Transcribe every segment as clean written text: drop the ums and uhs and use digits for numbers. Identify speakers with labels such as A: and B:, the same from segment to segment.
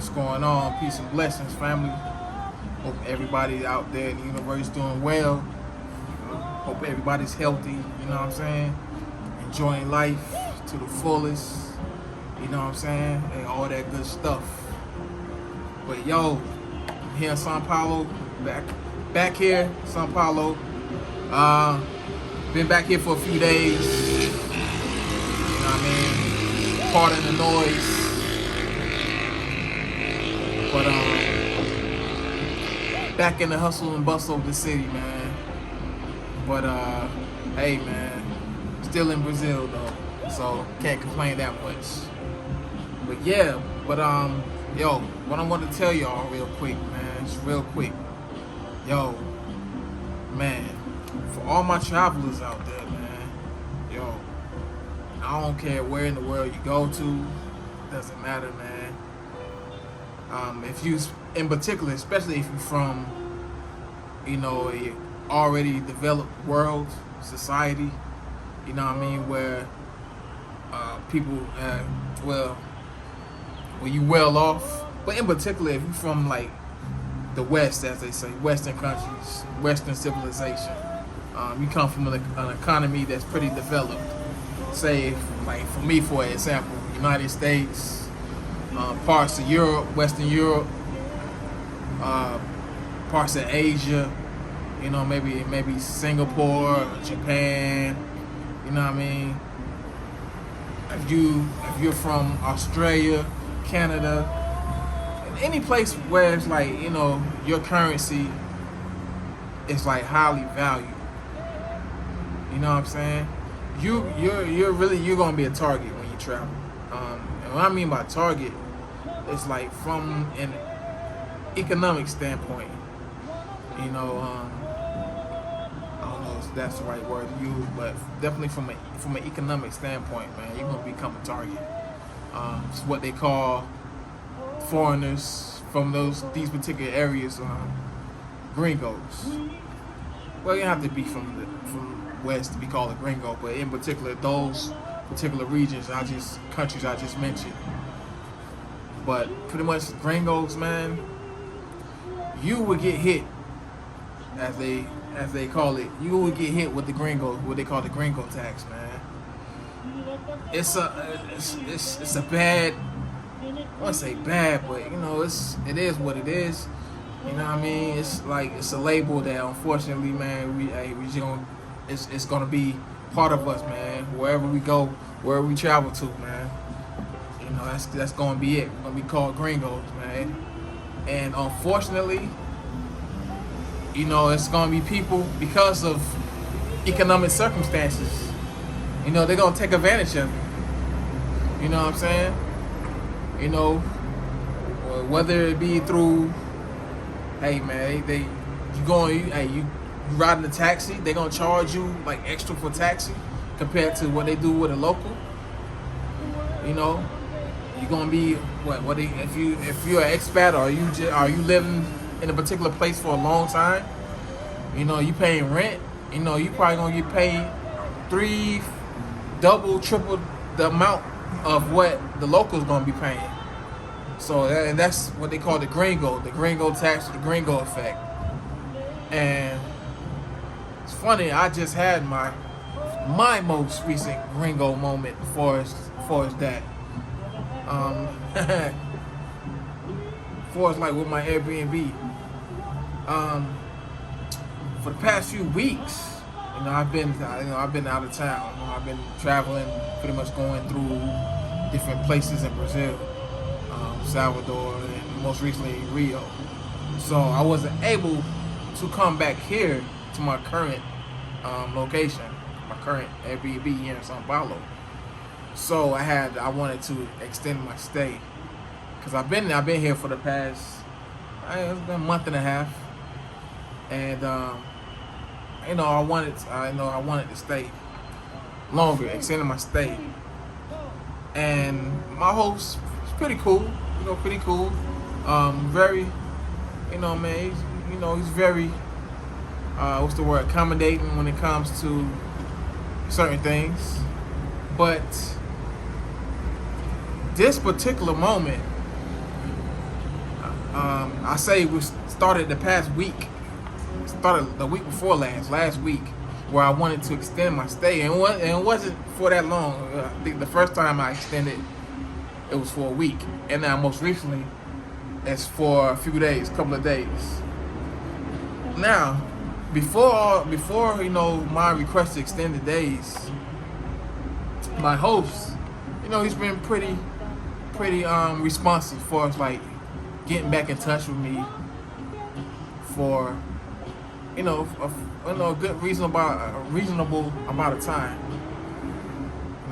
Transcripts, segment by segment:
A: What's going on? Peace and blessings, family. Hope everybody out there in the universe doing well. Hope everybody's healthy, you know what I'm saying? Enjoying life to the fullest, you know what I'm saying? And all that good stuff. But yo, I'm here in Sao Paulo, back here, Sao Paulo. Been back here for a few days. You know what I mean? Pardon the noise. But back in the hustle and bustle of the city, man. But hey, man, still in Brazil though, so can't complain that much. But yeah, yo, what I want to tell y'all real quick, man, just real quick, yo, man, for all my travelers out there, man, yo, I don't care where in the world you go to, doesn't matter, man. If you, in particular, especially if you're from, you know, a already developed world, society, you know what I mean, where people, where you well off, but in particular, if you're from like the West, as they say, Western countries, Western civilization, you come from an economy that's pretty developed. Say, like for me, for example, United States, parts of Europe, Western Europe, parts of Asia, you know, maybe Singapore, Japan, you know what I mean? If you're from Australia, Canada, any place where it's like, you know, your currency is like highly valued. You know what I'm saying? You're gonna be a target when you travel. And what I mean by target, it's like from an economic standpoint. You know, I don't know if that's the right word to use, but definitely from an economic standpoint, man, you're gonna become a target. It's what they call foreigners from these particular areas, Gringos. Well, you have to be from West to be called a Gringo, but in particular, those particular regions, countries I just mentioned. But pretty much Gringos, man, you would get hit, as they call it. You would get hit with the Gringo, what they call the Gringo tax, man. It's a bad. I wouldn't say bad, but you know, it is what it is. You know what I mean? It's like it's a label that unfortunately, man, it's gonna be part of us, man. Wherever we go, wherever we travel to, man. You know, that's gonna be it. We're gonna be called Gringos, man. And unfortunately, you know, it's gonna be people, because of economic circumstances, you know, they're gonna take advantage of it. You know what I'm saying? You know, whether it be through, hey man, you riding a taxi, they gonna charge you like extra for taxi compared to what they do with a local. You know, you're gonna be if you're an expat, or are you living in a particular place for a long time, you know, you paying rent, you know, you probably gonna get paid 3, double, triple the amount of what the local's gonna be paying. So, and that's what they call the Gringo tax, or the Gringo effect. And it's funny, I just had my most recent Gringo moment as far as that. As far as like with my Airbnb. For the past few weeks, you know, I've been out of town. You know, I've been traveling, pretty much going through different places in Brazil, Salvador, and most recently Rio. So I wasn't able to come back here to my current location, my current Airbnb here in Sao Paulo. So I wanted to extend my stay, because I've been here for the past, it's been a month and a half, and you know, I wanted to stay longer, extending my stay. And my host is pretty cool, you know, pretty cool. Very, you know, man, he's very, what's the word, accommodating when it comes to certain things. But this particular moment, I say we started the past week, started the week before last week, where I wanted to extend my stay, and it wasn't for that long. I think the first time I extended, it was for a week, and now most recently, it's for a few days, couple of days. Now, before my request to extend the days, my host, he's been pretty responsive for us, like getting back in touch with me for a good reasonable amount of time.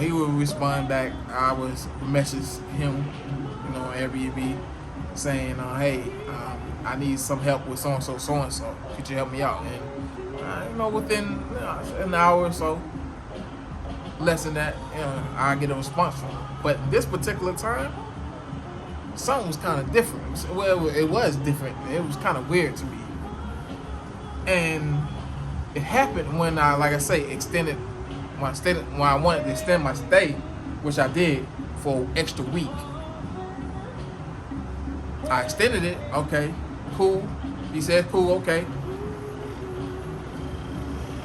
A: He would respond back. I was message him, on Airbnb, saying, "Hey, I need some help with so and so. Could you help me out?" And within an hour or so, less than that, I get a response from him. But this particular time, something was kind of different. Well, it was different. It was kind of weird to me. And it happened when I, like I say, when I wanted to extend my stay, which I did for an extra week. I extended it. Okay, cool. He said, cool, okay.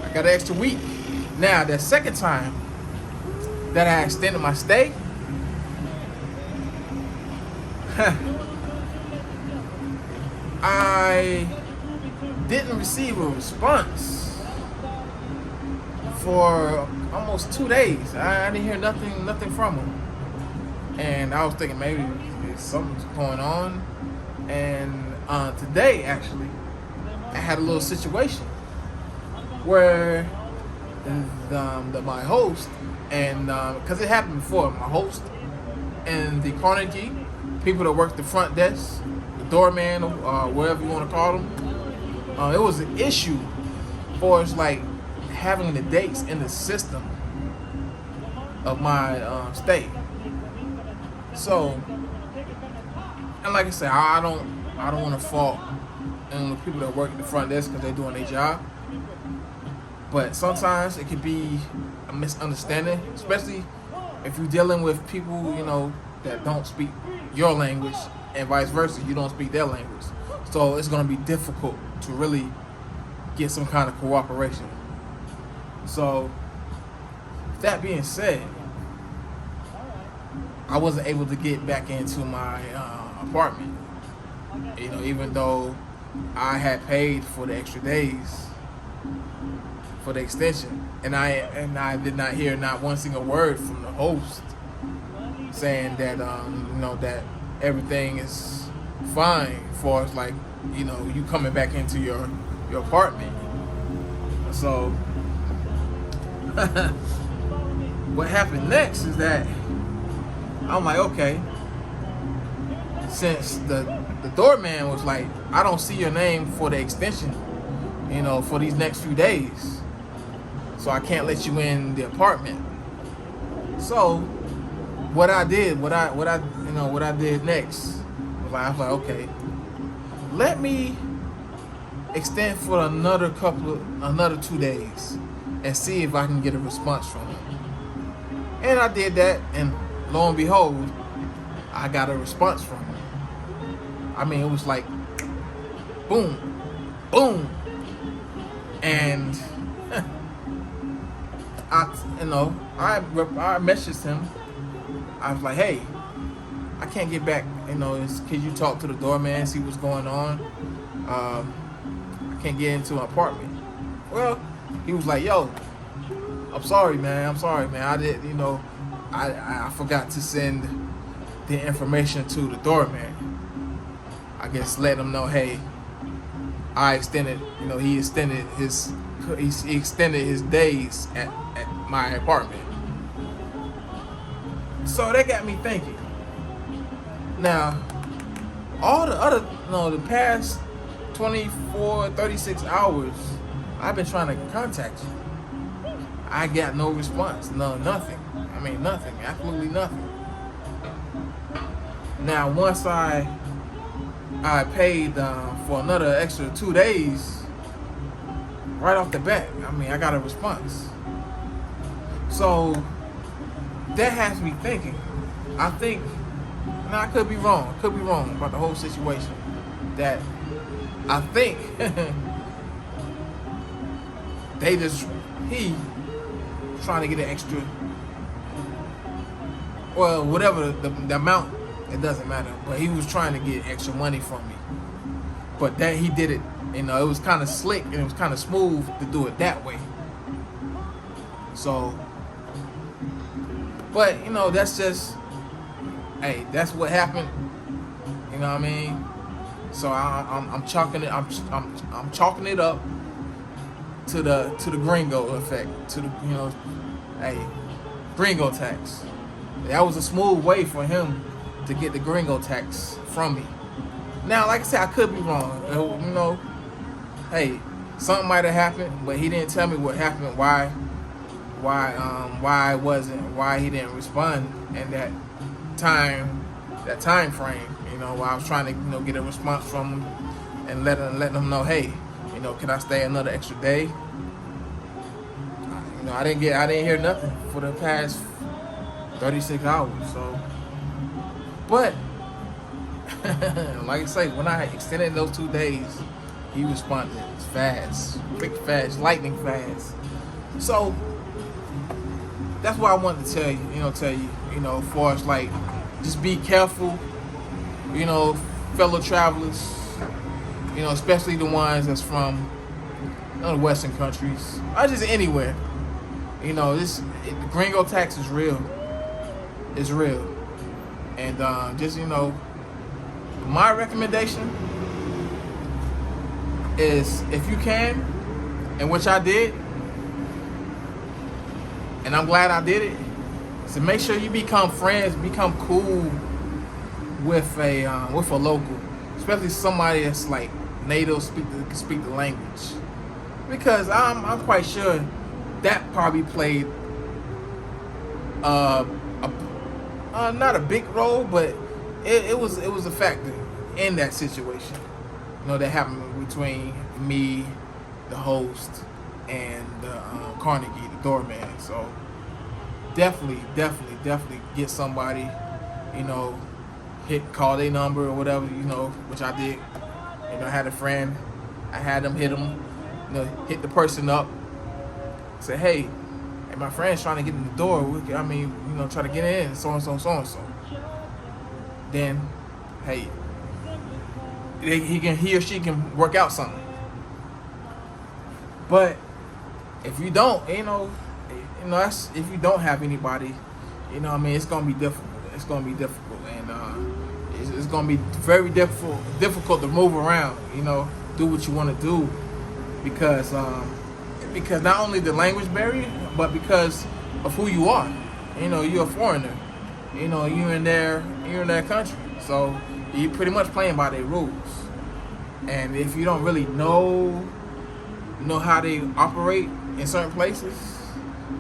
A: I got an extra week. Now, the second time that I extended my stay, I didn't receive a response for almost 2 days. I didn't hear nothing from him. And I was thinking maybe something's going on. And today, actually, I had a little situation where my host, and because it happened before, my host and the Carnegie, people that work the front desk, the doorman, or whatever you want to call them, it was an issue for us, like having the dates in the system of my stay. So, and like I said, I don't want to fault the people that work at the front desk because they're doing their job. But sometimes it could be a misunderstanding, especially if you're dealing with people, that don't speak your language, and vice versa, you don't speak their language. So it's going to be difficult to really get some kind of cooperation. So, with that being said, I wasn't able to get back into my apartment. Even though I had paid for the extra days for the extension, and I did not hear not one single word from the host saying that that everything is fine for us, like you coming back into your apartment. So what happened next is that I'm like, okay, since the doorman was like, I don't see your name for the extension, for these next few days, so I can't let you in the apartment. So what I did next was I was like, okay, let me extend for another 2 days and see if I can get a response from him. And I did that, and lo and behold, I got a response from him. I mean, it was like boom, boom, and I messaged him. I was like, hey, I can't get back. Can you talk to the doorman, see what's going on? I can't get into an apartment. Well, he was like, yo, I'm sorry, man. I did, I forgot to send the information to the doorman. I guess let him know, hey, I extended, he extended his days at my apartment. So that got me thinking. Now, all the other, the past 24, 36 hours, I've been trying to contact you. I got no response. Nothing. I mean, nothing. Absolutely nothing. Now, once I paid for another extra 2 days, right off the bat, I got a response. So that has me thinking. I think, I could be wrong about the whole situation, that I think he trying to get an extra, well, whatever the amount, it doesn't matter. But he was trying to get extra money from me. But that he did it, it was kind of slick and it was kind of smooth to do it that way. So, but that's just, hey, that's what happened. You know what I mean? So I'm chalking it. I'm chalking it up to the Gringo effect. To the hey, Gringo tax. That was a smooth way for him to get the Gringo tax from me. Now, like I said, I could be wrong. Hey, something might have happened, but he didn't tell me what happened. Why he didn't respond in that time frame. While I was trying to get a response from him and let him know, hey, can I stay another extra day? I didn't hear nothing for the past 36 hours. So, but like I say, when I extended those 2 days, he responded fast, quick, fast, lightning fast. So that's what I wanted to tell you. As far as like, just be careful. Fellow travelers, especially the ones that's from the Western countries, or just anywhere. The Gringo tax is real. It's real. And just, my recommendation is, if you can, and which I did, and I'm glad I did it, so make sure you become friends, become cool with a local, especially somebody that's like native, can speak the language, because I'm quite sure that probably played not a big role, but it was a factor in that situation. That happened between me, the host, and Carnegie, the doorman. So definitely get somebody, call their number or whatever, which I did. I had a friend, I had them hit hit the person up, say, hey, my friend's trying to get in the door. Try to get in, so and so. Then, hey, he or she can work out something. But if you don't, that's if you don't have anybody, it's gonna be difficult. It's gonna be difficult, and it's gonna be very difficult to move around. Do what you want to do, because not only the language barrier, but because of who you are. You're a foreigner. You're in their country, so you're pretty much playing by their rules. And if you don't really know how they operate in certain places,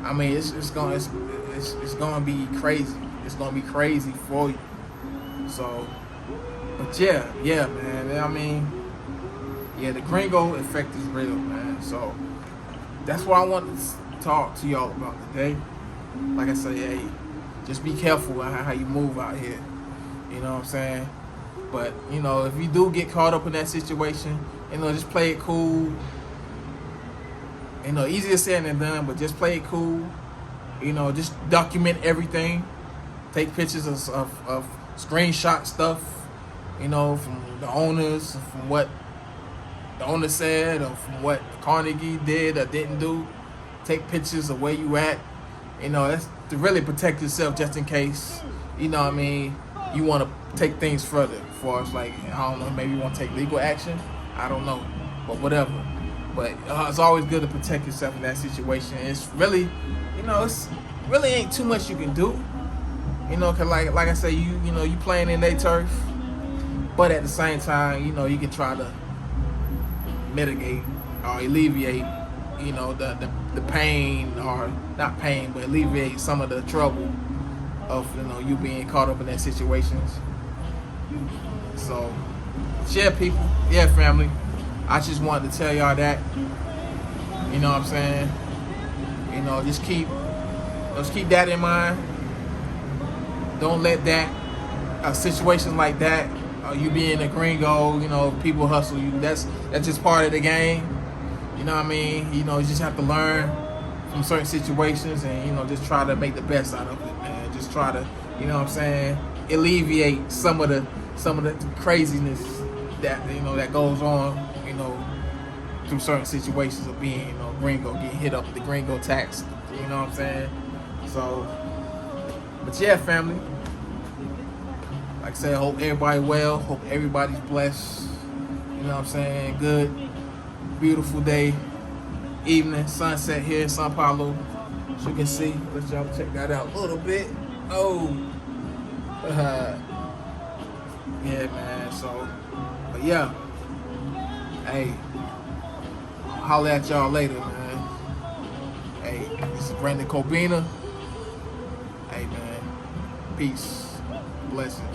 A: it's gonna be crazy. It's gonna be crazy for you. So, but yeah, man. The Gringo effect is real, man. So that's what I want to talk to y'all about today. Like I say, hey, just be careful how you move out here. You know what I'm saying? But if you do get caught up in that situation, just play it cool. Easier said than done, but just play it cool. Just document everything. Take pictures of screenshot stuff, from the owners, from what the owner said, or from what Carnegie did or didn't do. Take pictures of where you at. That's to really protect yourself, just in case, you want to take things further. As far as like, I don't know, maybe you want to take legal action. I don't know, but whatever. But it's always good to protect yourself in that situation. It's really, it's really ain't too much you can do. Cause like I say, you playing in their turf, but at the same time, you can try to mitigate or alleviate, the pain, or not pain, but alleviate some of the trouble of you being caught up in that situations. So, people, family. I just wanted to tell y'all that. You know what I'm saying? Just keep that in mind. Don't let that situations like that you being a gringo, you know, people hustle you. That's just part of the game. You know what I mean? You know, you just have to learn from certain situations and, you know, just try to make the best out of it, man. Just try to, you know what I'm saying, alleviate some of the craziness that, you know, that goes on, you know, through certain situations of being, you know, gringo, getting hit up with the gringo tax. You know what I'm saying? So, but yeah, family. Like I said, hope everybody well. Hope everybody's blessed. You know what I'm saying? Good, beautiful day, evening, sunset here in Sao Paulo. As you can see, let y'all check that out a little bit. Oh, yeah, man. So, but yeah, hey, holler at y'all later, man. Hey, this is Brandon Cobina. Hey, man, peace, blessings.